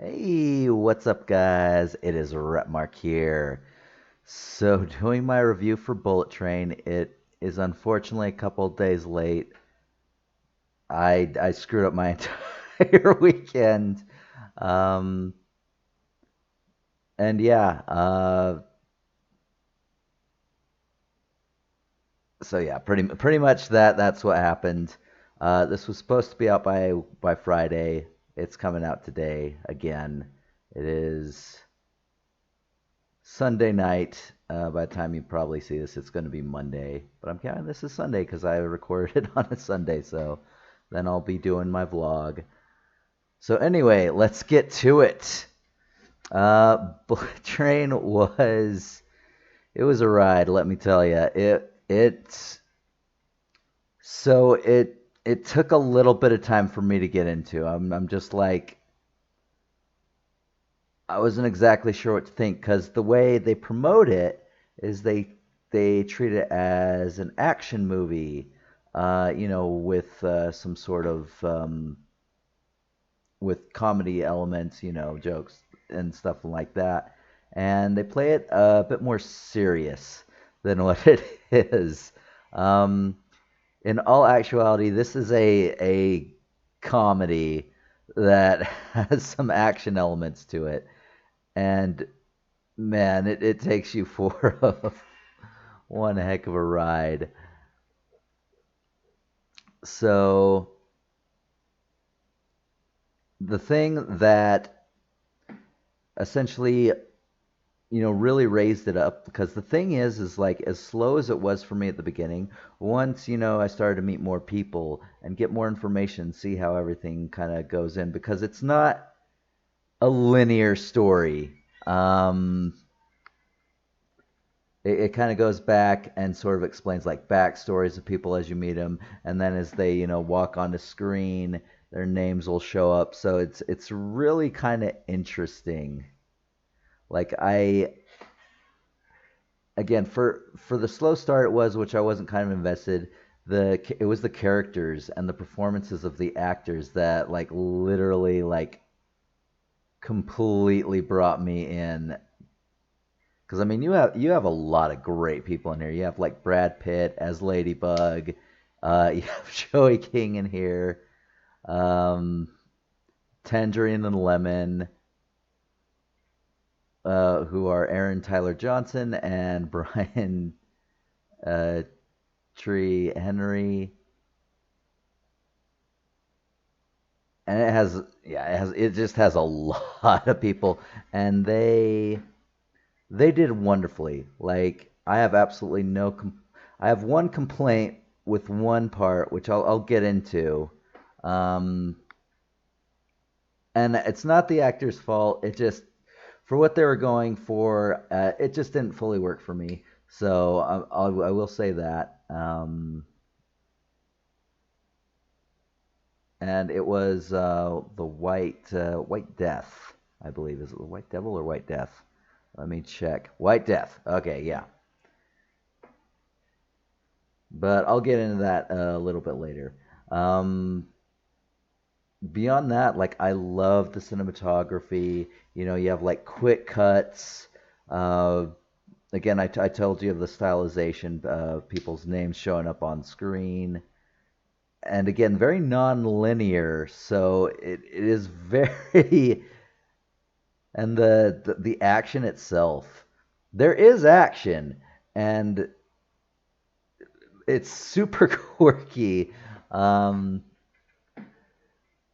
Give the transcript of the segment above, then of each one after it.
Hey, what's up, guys? It is Rapmark here. So, doing my review for Bullet Train, it is unfortunately a couple days late. I screwed up my entire weekend. Um, and yeah, so yeah, pretty much that's what happened. This was supposed to be out by Friday. It's coming out today again. It is Sunday night. By the time you probably see this, it's going to be Monday. But I'm counting this as Sunday because I recorded it on a Sunday. So then I'll be doing my vlog. So anyway, let's get to it. Bullet Train was a ride. Let me tell you. It took a little bit of time for me to get into. I'm just like I wasn't exactly sure what to think because the way they promote it is they treat it as an action movie, with some sort of with comedy elements, jokes and stuff like that, and they play it a bit more serious than what it is. Um, in all actuality, this is a comedy that has some action elements to it, and man, it takes you for one heck of a ride. So the thing that essentially, really raised it up because the thing is like as slow as it was for me at the beginning, once, I started to meet more people and get more information, see how everything kind of goes in because it's not a linear story. It kind of goes back and sort of explains like backstories of people as you meet them, and then as they walk on the screen, their names will show up. So it's really kind of interesting. Like I again for the slow start it was, which I wasn't kind of invested. It was the characters and the performances of the actors that like literally like completely brought me in. Because I mean, you have a lot of great people in here. You have like Brad Pitt as Ladybug. You have Joey King in here. Um, Tangerine and Lemon, who are Aaron Tyler Johnson and Brian uh, Tree Henry. And it just has a lot of people, and they did wonderfully. Like I have absolutely I have one complaint with one part, which I'll get into. Um, and it's not the actor's fault. It just for what they were going for, it just didn't fully work for me. So I will say that. And it was the White Death, I believe. Is it the White Devil or White Death? Let me check. White Death. Okay, yeah. But I'll get into that a little bit later. Um, Beyond that, like I love the cinematography. You have like quick cuts. Uh, Again, I told you of the stylization of people's names showing up on screen, and again, very non-linear. So it is very and the action itself. There is action, and it's super quirky. Um,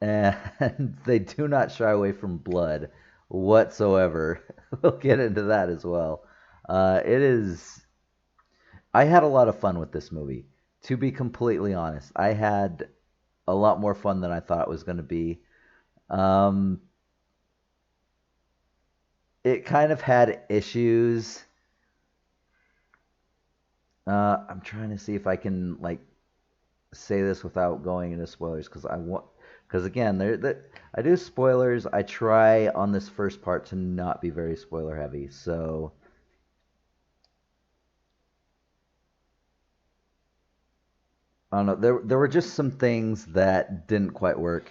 and they do not shy away from blood whatsoever. We'll get into that as well. It is. I had a lot of fun with this movie. To be completely honest, I had a lot more fun than I thought it was going to be. Um, it kind of had issues. I'm trying to see if I can like say this without going into spoilers because I want because again I do spoilers. I try on this first part to not be very spoiler heavy. So I don't know. There were just some things that didn't quite work.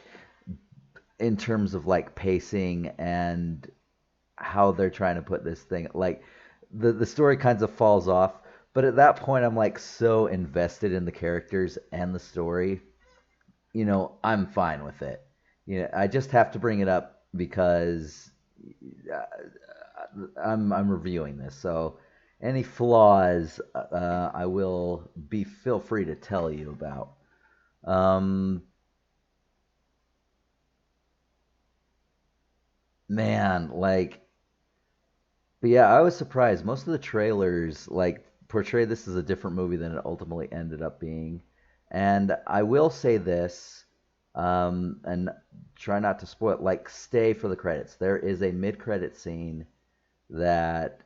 in terms of like pacing and how they're trying to put this thing. Like the story kind of falls off, but at that point I'm like so invested in the characters and the story. I'm fine with it. I just have to bring it up because uh, I'm reviewing this. So any flaws, I will be feel free to tell you about. Um, Man, like, but yeah, I was surprised. Most of the trailers like portray this as a different movie than it ultimately ended up being. And I will say this, and try not to spoil. Like, stay for the credits. There is a mid-credit scene that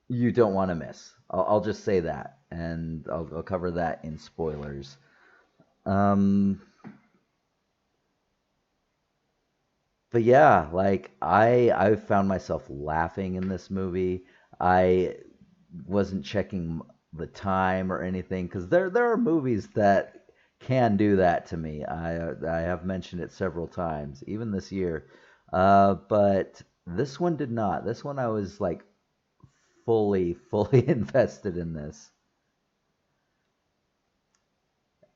you don't want to miss. I'll just say that, and I'll cover that in spoilers. Um, but yeah, like I found myself laughing in this movie. I wasn't checking the time or anything because there are movies that can do that to me. I have mentioned it several times, even this year. But this one did not. This one I was like fully invested in this.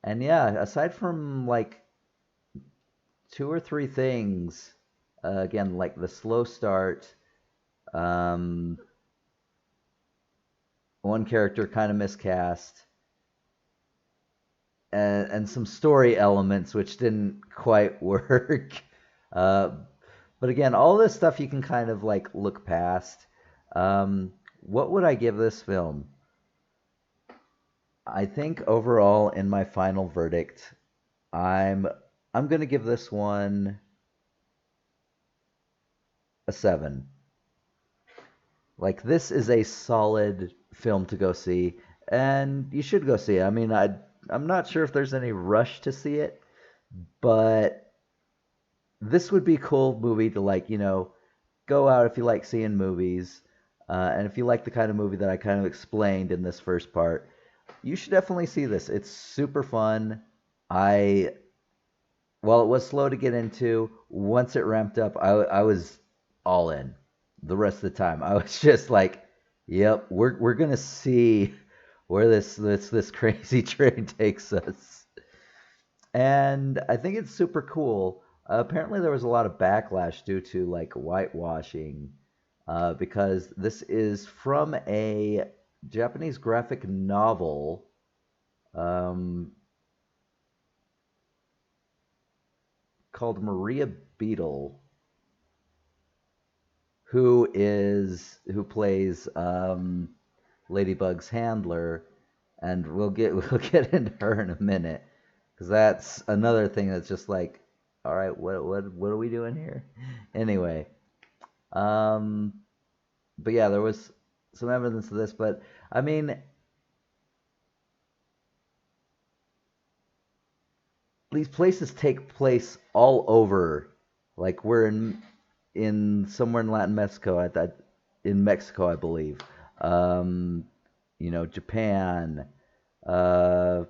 And yeah, aside from like two or three things, again, like the slow start, um, one character kind of miscast, and some story elements which didn't quite work. Uh, but again, all this stuff you can kind of like look past. What would I give this film? I think overall, in my final verdict, I'm I'm gonna give this one a 7. Like this is a solid film to go see, and you should go see it. I mean, I'm not sure if there's any rush to see it, but this would be a cool movie to like, go out if you like seeing movies, and if you like the kind of movie that I kind of explained in this first part, you should definitely see this. It's super fun. I While it was slow to get into, once it ramped up, I was all in. The rest of the time, I was just like, "Yep, we're gonna see where this crazy train takes us." And I think it's super cool. Apparently, there was a lot of backlash due to like whitewashing, because this is from a Japanese graphic novel, um, called Maria Beetle, who plays Ladybug's handler, and we'll get into her in a minute because that's another thing that's just like, all right, what are we doing here? Anyway, um, but yeah, there was some evidence of this, but I mean, these places take place all over. Like we're in somewhere in Latin Mexico at that in Mexico, I believe. Um, Japan. Uh,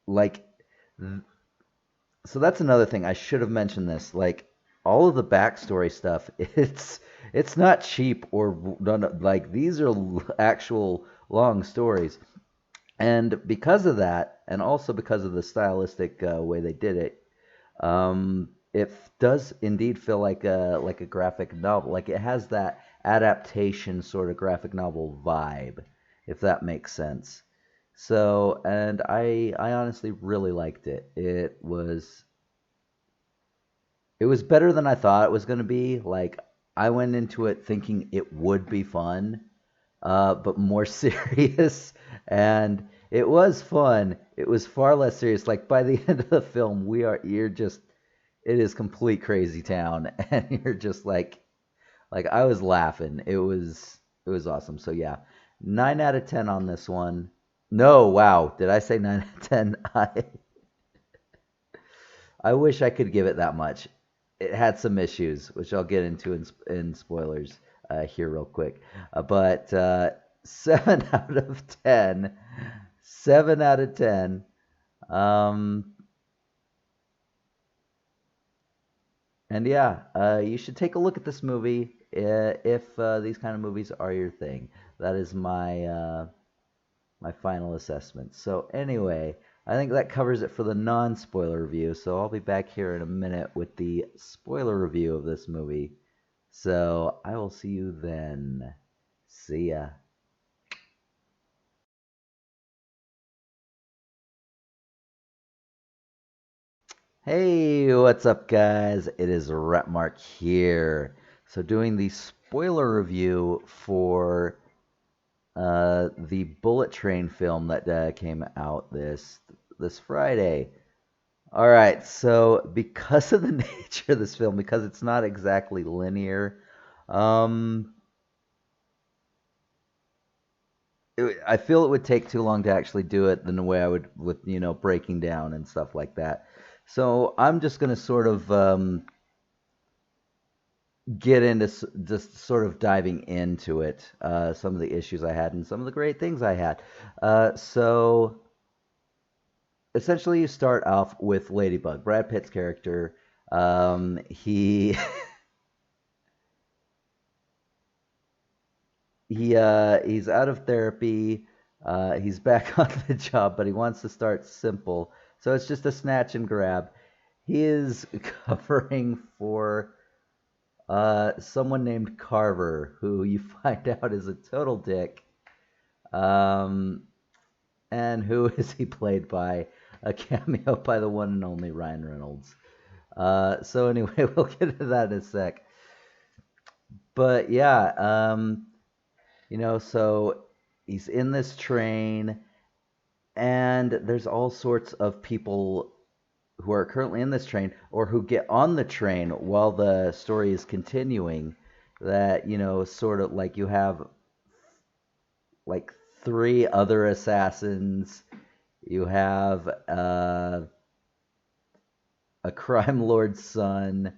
like so that's another thing. I should have mentioned this. Like all of the backstory stuff, it's not cheap or none. Like these are actual long stories. And because of that, and also because of the stylistic way they did it, it does indeed feel like a graphic novel. Like it has that adaptation sort of graphic novel vibe, if that makes sense. So, and I honestly really liked it. It was better than I thought it was going to be. Like I went into it thinking it would be fun, but more serious. And it was fun. It was far less serious. Like by the end of the film, you're just, it is complete crazy town, and you're just like I was laughing. It was awesome. So yeah, 9 out of 10 on this one. No, wow, did I say 9 out of 10? I wish I could give it that much. It had some issues, which I'll get into in spoilers here real quick. But 7 out of 10. 7 out of 10. Um, And yeah, you should take a look at this movie if these kind of movies are your thing. That is my final assessment. So anyway, I think that covers it for the non-spoiler review. So I'll be back here in a minute with the spoiler review of this movie. So I will see you then. See ya. Hey, what's up, guys? It is Rapmark here. So doing the spoiler review for the Bullet Train film that came out this Friday. All right, so because of the nature of this film, because it's not exactly linear, um, I feel it would take too long to actually do it than the way I would with breaking down and stuff like that. So I'm just gonna sort of get into just sort of diving into it, some of the issues I had and some of the great things I had. So essentially, you start off with Ladybug, Brad Pitt's character. He he's out of therapy. He's back on the job, but he wants to start simple. So it's just a snatch and grab. He is covering for someone named Carver, who you find out is a total dick. Um, and who is he played by? A cameo by the one and only Ryan Reynolds. So anyway, we'll get into that in a sec. But yeah, so he's in this train, and there's all sorts of people who are currently in this train or who get on the train while the story is continuing. That sort of like you have like three other assassins. You have a crime lord's son,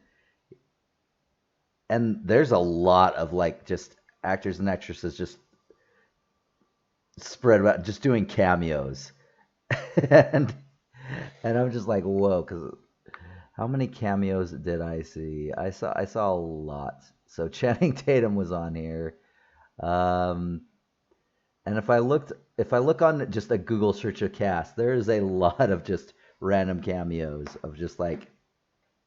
and there's a lot of like just actors and actresses just spread about just doing cameos. and and I'm just like, whoa, because how many cameos did I see? I saw a lot. So Channing Tatum was on here. Um, and if I look on just a Google search of cast, there is a lot of just random cameos of just like,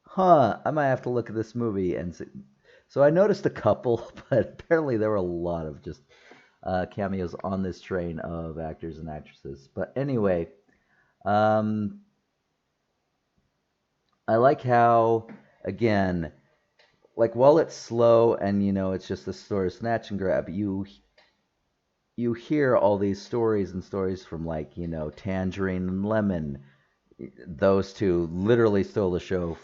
huh, I might have to look at this movie and see. So I noticed a couple, but apparently there were a lot of just cameos on this train of actors and actresses. But anyway, um, I like how, again, like while it's slow and it's just a sort of snatch and grab, you hear all these stories and stories from like Tangerine and Lemon. Those two literally stole the show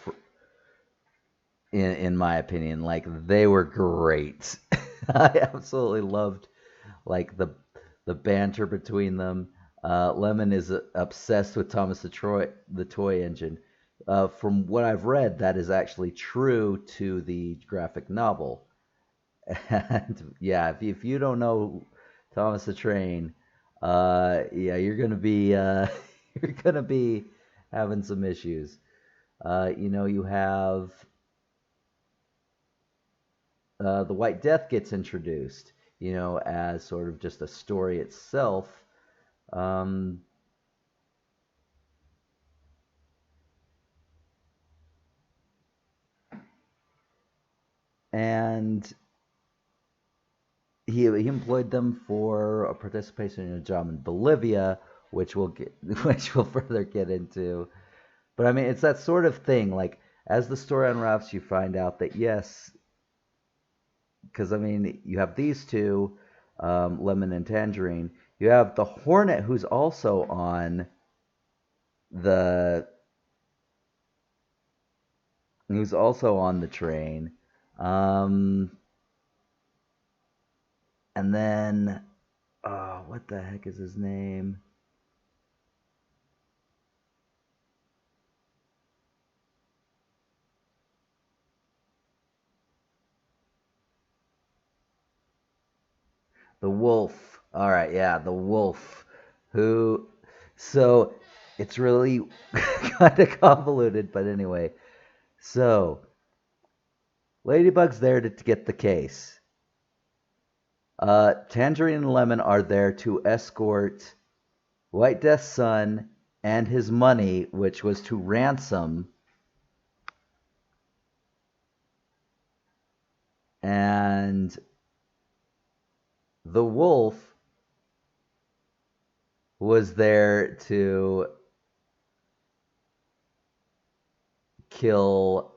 in my opinion. Like they were great. I absolutely loved like the banter between them. Lemon is obsessed with Thomas the Toy Engine. From what I've read, that is actually true to the graphic novel. And yeah, if you don't know Thomas the Train, yeah, you're gonna be you're gonna be having some issues. You have the White Death gets introduced, as sort of just a story itself. Um, and he employed them for a participation in a job in Bolivia, which we'll get, which we'll further get into. But I mean, it's that sort of thing. Like as the story unwraps, you find out that yes, because I mean, you have these two, Lemon and Tangerine. You have the Hornet, the who's also on the train. Um, and then, oh, what the heck is his name? The Wolf. All right, yeah, the Wolf. Who? So it's really kind of convoluted, but anyway. So Ladybug's there to get the case. Tangerine and Lemon are there to escort White Death's son and his money, which was to ransom, and the wolf was there to kill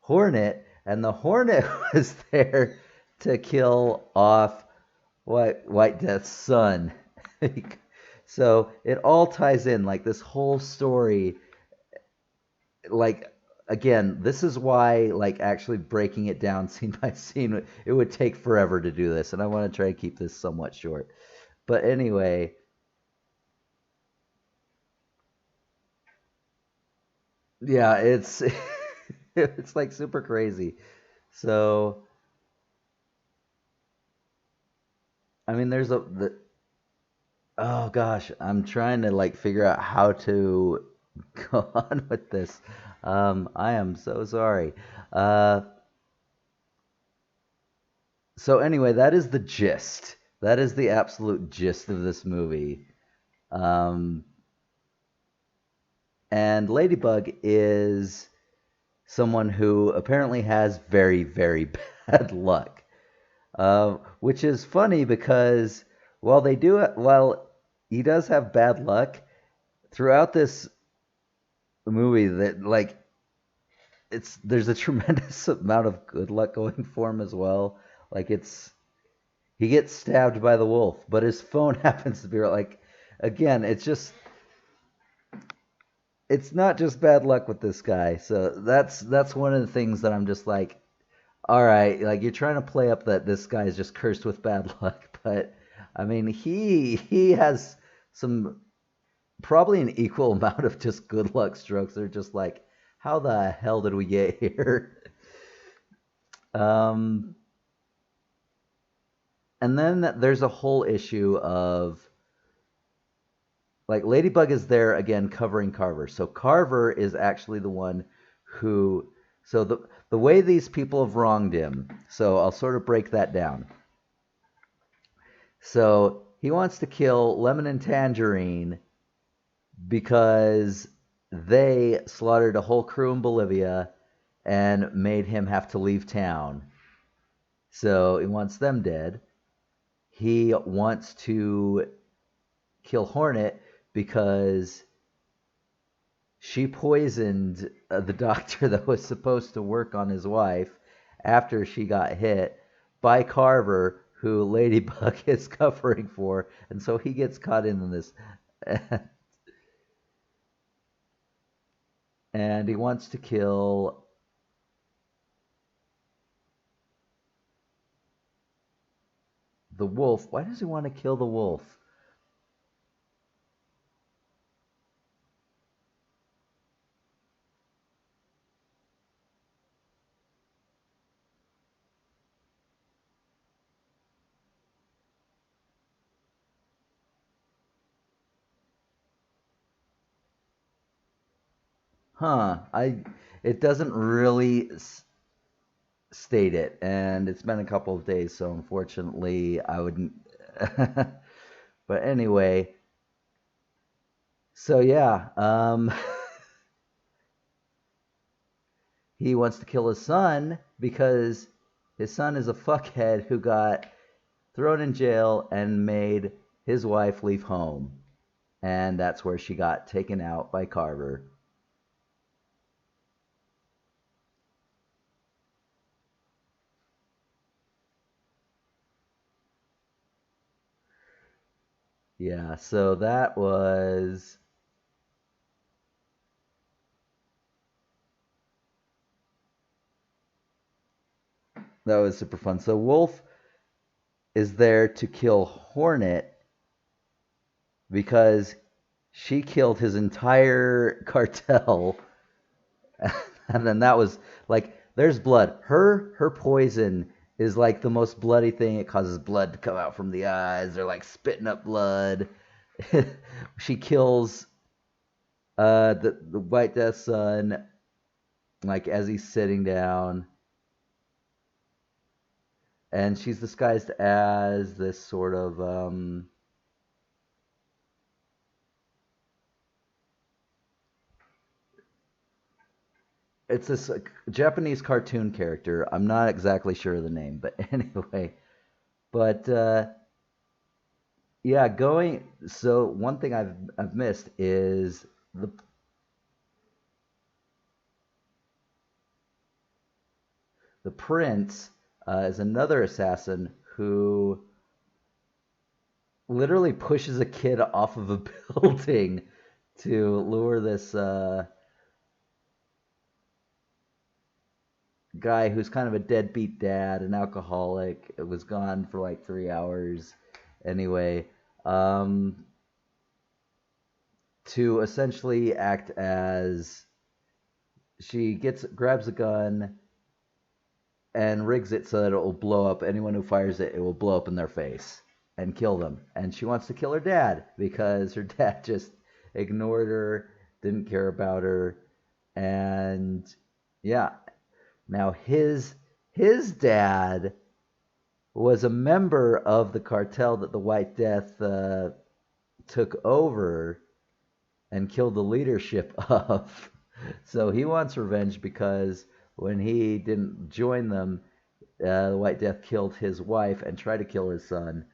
Hornet, and the Hornet was there to kill off White Death's son. So it all ties in, like this whole story. Like again, this is why like actually breaking it down scene by scene, it would take forever to do this, and I want to try to keep this somewhat short. But anyway, yeah, it's it's like super crazy. So I mean, oh gosh, I'm trying to like figure out how to go on with this. I am so sorry. Uh, so anyway, that is the gist. That is the absolute gist of this movie. Um, and Ladybug is someone who apparently has very, very bad luck. Which is funny because while he does have bad luck throughout this movie, that like there's a tremendous amount of good luck going for him as well. Like he gets stabbed by the wolf, but his phone happens to be like again, it's not just bad luck with this guy. So that's one of the things that I'm just like, all right, like you're trying to play up that this guy is just cursed with bad luck, but I mean he has some probably an equal amount of just good luck strokes. They're just like, how the hell did we get here? Um, and then there's a whole issue of like Ladybug is there again covering Carver. So Carver is actually the one who so the way these people have wronged him. So I'll sort of break that down. So he wants to kill Lemon and Tangerine because they slaughtered a whole crew in Bolivia and made him have to leave town. So he wants them dead. He wants to kill Hornet because she poisoned the doctor that was supposed to work on his wife after she got hit by Carver, who Ladybug is covering for, and so he gets caught in this. And he wants to kill the wolf. Why does he want to kill the wolf? Huh. It doesn't really state it, and it's been a couple of days, so unfortunately I wouldn't. But anyway, so yeah, he wants to kill his son because his son is a fuckhead who got thrown in jail and made his wife leave home, and that's where she got taken out by Carver. Yeah, so that was super fun. So Wolf is there to kill Hornet because she killed his entire cartel. And then that was like there's blood. Her poison is like the most bloody thing. It causes blood to come out from the eyes. They're like spitting up blood. She kills the White Death's son like as he's sitting down. and she's disguised as this sort of it's this Japanese cartoon character. I'm not exactly sure of the name, but anyway. But yeah, going. So one thing I've missed is the prince is another assassin who literally pushes a kid off of a building to lure this guy who's kind of a deadbeat dad, an alcoholic. It was gone for like 3 hours anyway. Um, to essentially act as she grabs a gun and rigs it so that it will blow up anyone who fires it. It will blow up in their face and kill them. And she wants to kill her dad because her dad just ignored her, didn't care about her, and yeah. Now his dad was a member of the cartel that the White Death took over and killed the leadership of. So he wants revenge because when he didn't join them, the White Death killed his wife and tried to kill his son.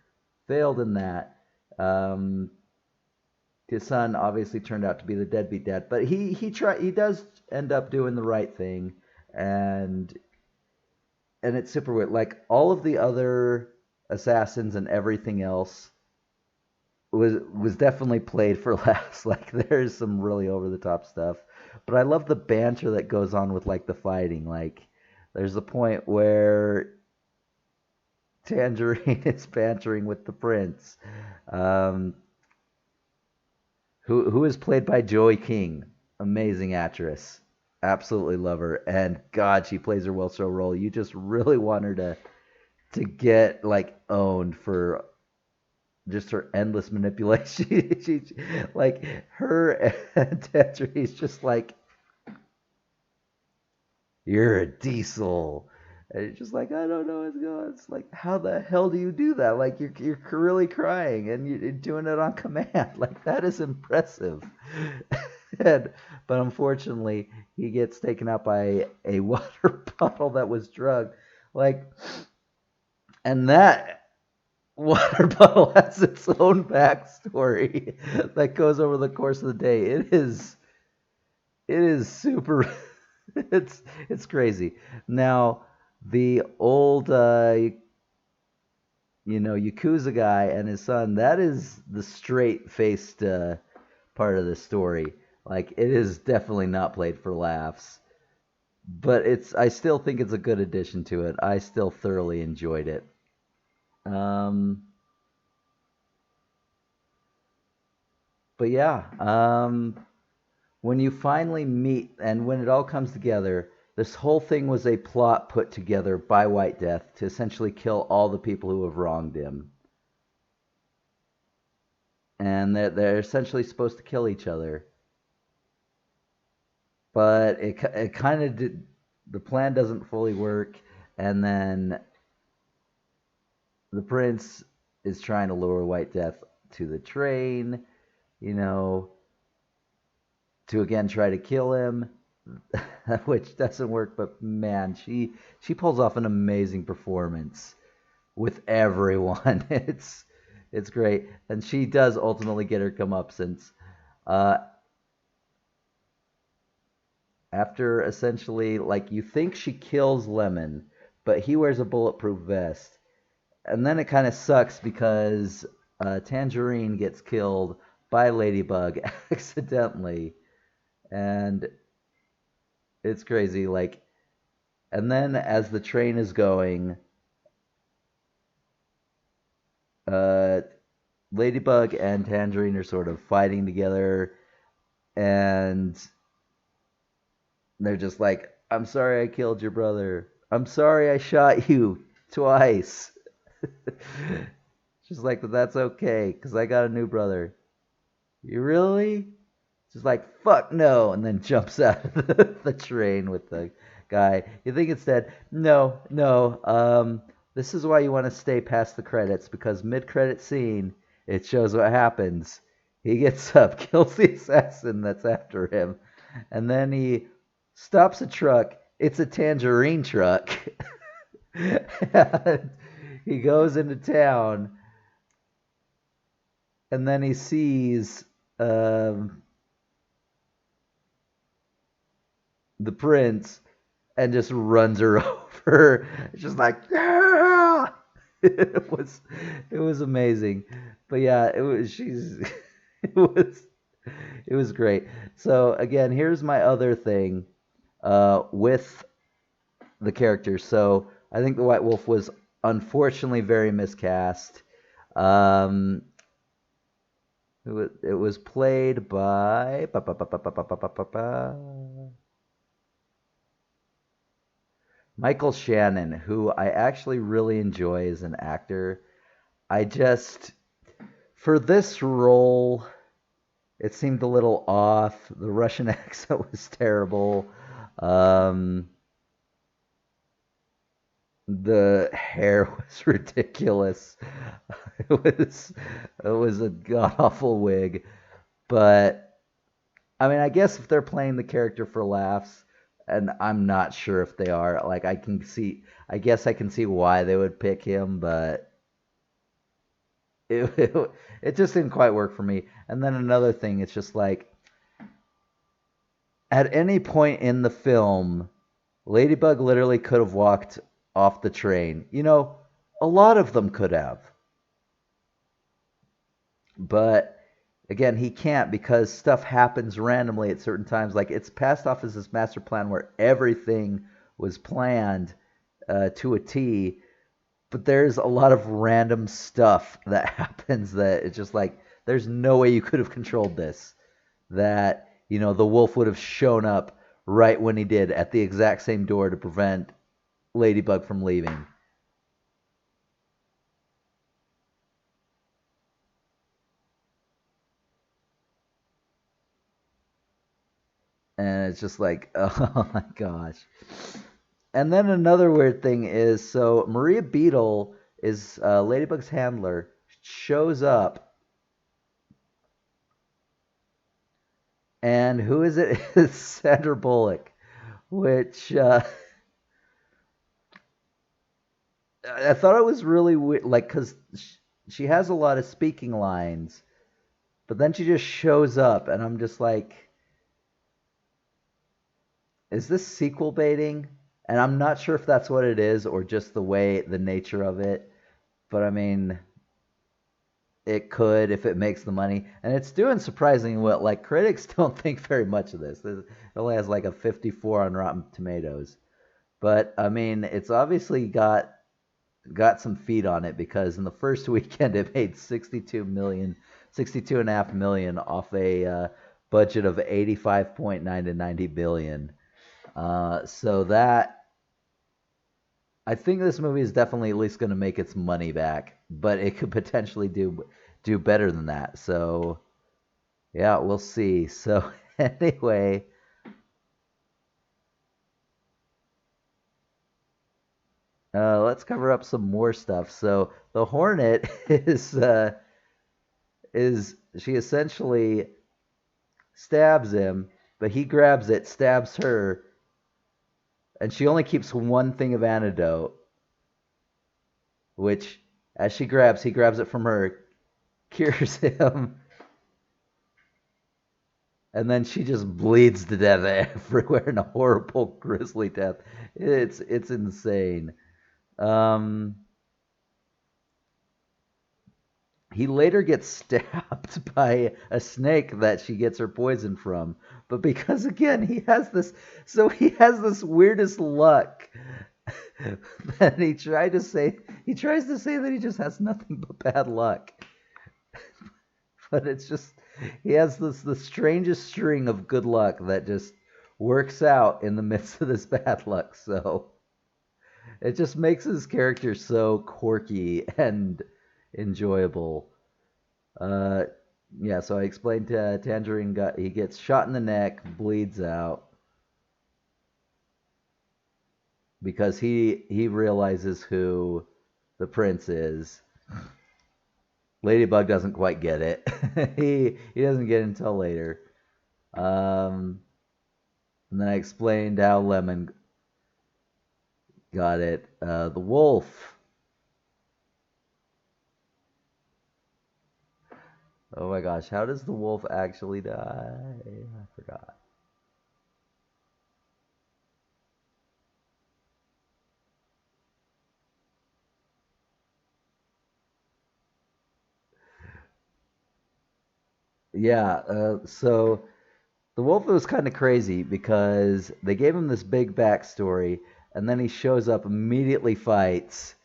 Failed in that. Um, his son obviously turned out to be the deadbeat dad, but he does end up doing the right thing, and it's super weird. Like all of the other assassins and everything else was definitely played for laughs. Like there's some really over the top stuff, but I love the banter that goes on with like the fighting. Like there's a point where Tangerine is bantering with the prince, um, who is played by Joey King, amazing actress, absolutely love her, and God, she plays her well so role. You just really want her to get like owned for just her endless manipulation. she like her and Tetra's just like, you're a diesel. And it's just like, I don't know what's going on. It's like, how the hell do you do that? Like, you're really crying and you're doing it on command. Like, that is impressive. and, but unfortunately, he gets taken out by a water bottle that was drugged. Like, and that water bottle has its own backstory that goes over the course of the day. It is super. it's crazy. Now the old Yakuza guy and his son. That is the straight faced part of the story. Like it is definitely not played for laughs, but I still think it's a good addition to it. I still thoroughly enjoyed it. Um, but yeah, when you finally meet and when it all comes together, this whole thing was a plot put together by White Death to essentially kill all the people who have wronged him. And they're essentially supposed to kill each other. But it kind of did, the plan doesn't fully work. And then the prince is trying to lure White Death to the train, you know, to again try to kill him, which doesn't work. But man, she pulls off an amazing performance with everyone. It's great, and she does ultimately get her comeuppance. Uh, After essentially, like you think she kills Lemon, but he wears a bulletproof vest, and then it kind of sucks because Tangerine gets killed by Ladybug accidentally, and it's crazy. Like, and then as the train is going, uh, Ladybug and Tangerine are sort of fighting together, and they're just like, "I'm sorry I killed your brother. I'm sorry I shot you twice." She's like, "But that's okay, because I got a new brother." You really? She's like, "Fuck no," and then jumps out of the train with the guy. You think it's dead? No, no. This is why you want to stay past the credits because mid-credit scene, it shows what happens. He gets up, kills the assassin that's after him, and then he stops a truck. It's a tangerine truck. And he goes into town, and then he sees um, the prince and just runs her over. It's just like, yeah! it was it was amazing. But yeah, it was she's it was it was great. So again, here's my other thing with the characters. So I think the White Wolf was unfortunately very miscast. Um, it was played by Michael Shannon, who I actually really enjoy as an actor. I just for this role, it seemed a little off. The Russian accent was terrible. Um, the hair was ridiculous. It was a god awful wig. But I mean, I guess if they're playing the character for laughs, and I'm not sure if they are, like I guess I can see why they would pick him, but it just didn't quite work for me. And then another thing, it's just like at any point in the film, Ladybug literally could have walked off the train. A lot of them could have. But again, he can't because stuff happens randomly at certain times. Like it's passed off as this master plan where everything was planned to a T, but there's a lot of random stuff that happens that it's just like there's no way you could have controlled this. That the wolf would have shown up right when he did at the exact same door to prevent Ladybug from leaving. And it's just like, oh my gosh. And then another weird thing is so Maria Beetle is Ladybug's handler, shows up, and who is it? It's Sandra Bullock, which I thought it was really weird, like, because she has a lot of speaking lines, but then she just shows up, and I'm just like, is this sequel baiting? And I'm not sure if that's what it is or just the nature of it. But I mean, it could if it makes the money. And it's doing surprisingly well. Like, critics don't think very much of this. It only has like a 54 on Rotten Tomatoes. But I mean, it's obviously got some feet on it because in the first weekend it made 62.5 million off a budget of 85.9 to 90 billion. So that I think this movie is definitely at least going to make its money back, but it could potentially do better than that. So yeah, we'll see. So anyway, let's cover up some more stuff. So the Hornet is she essentially stabs him, but he grabs it, stabs her, and she only keeps one thing of antidote, which as he grabs it from her, cures him, and then she just bleeds to death everywhere in a horrible, grisly death. It's insane. Um, he later gets stabbed by a snake that she gets her poison from, but because again he has this weirdest luck that he tries to say that he just has nothing but bad luck. But it's just he has the strangest string of good luck that just works out in the midst of this bad luck. So it just makes his character so quirky and enjoyable. Uh, yeah, so I explained to Tangerine he gets shot in the neck, bleeds out because he realizes who the prince is. Ladybug doesn't quite get it. He doesn't get it until later. Um, and then I explained how Lemon got it. The wolf. Oh my gosh, how does the wolf actually die? I forgot. Yeah, so the wolf was kind of crazy because they gave him this big backstory, and then he shows up, immediately fights,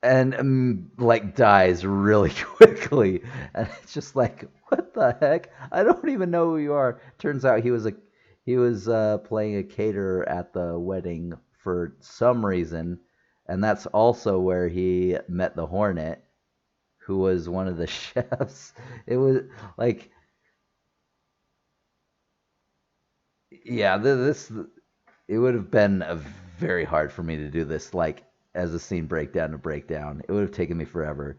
and like dies really quickly. And it's just like, what the heck? I don't even know who you are. Turns out he was playing a caterer at the wedding for some reason, and that's also where he met the Hornet, who was one of the chefs. It was like, yeah, this it would have been very hard for me to do this like as a scene breakdown to breakdown. It would have taken me forever.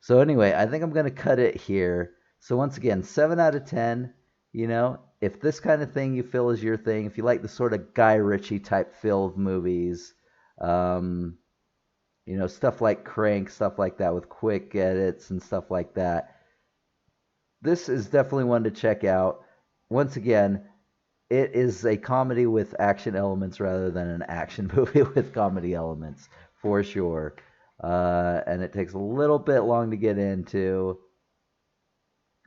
So anyway, I think I'm gonna cut it here. So once again, 7 out of 10. If this kind of thing you feel is your thing, if you like the sort of Guy Ritchie type feel of movies, um, stuff like Crank, stuff like that with quick edits and stuff like that, this is definitely one to check out. Once again, it is a comedy with action elements rather than an action movie with comedy elements, for sure. And it takes a little bit long to get into,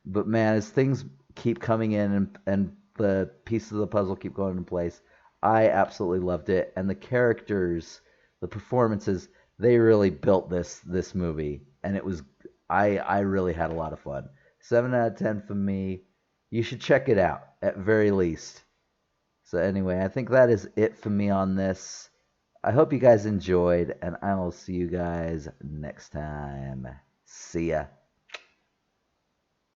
but man, as things keep coming in and the pieces of the puzzle keep going in place, I absolutely loved it. And the characters, the performances, they really built this movie, and it was I really had a lot of fun. 7 out of 10 for me. You should check it out at very least. So anyway, I think that is it for me on this. I hope you guys enjoyed, and I will see you guys next time. See ya.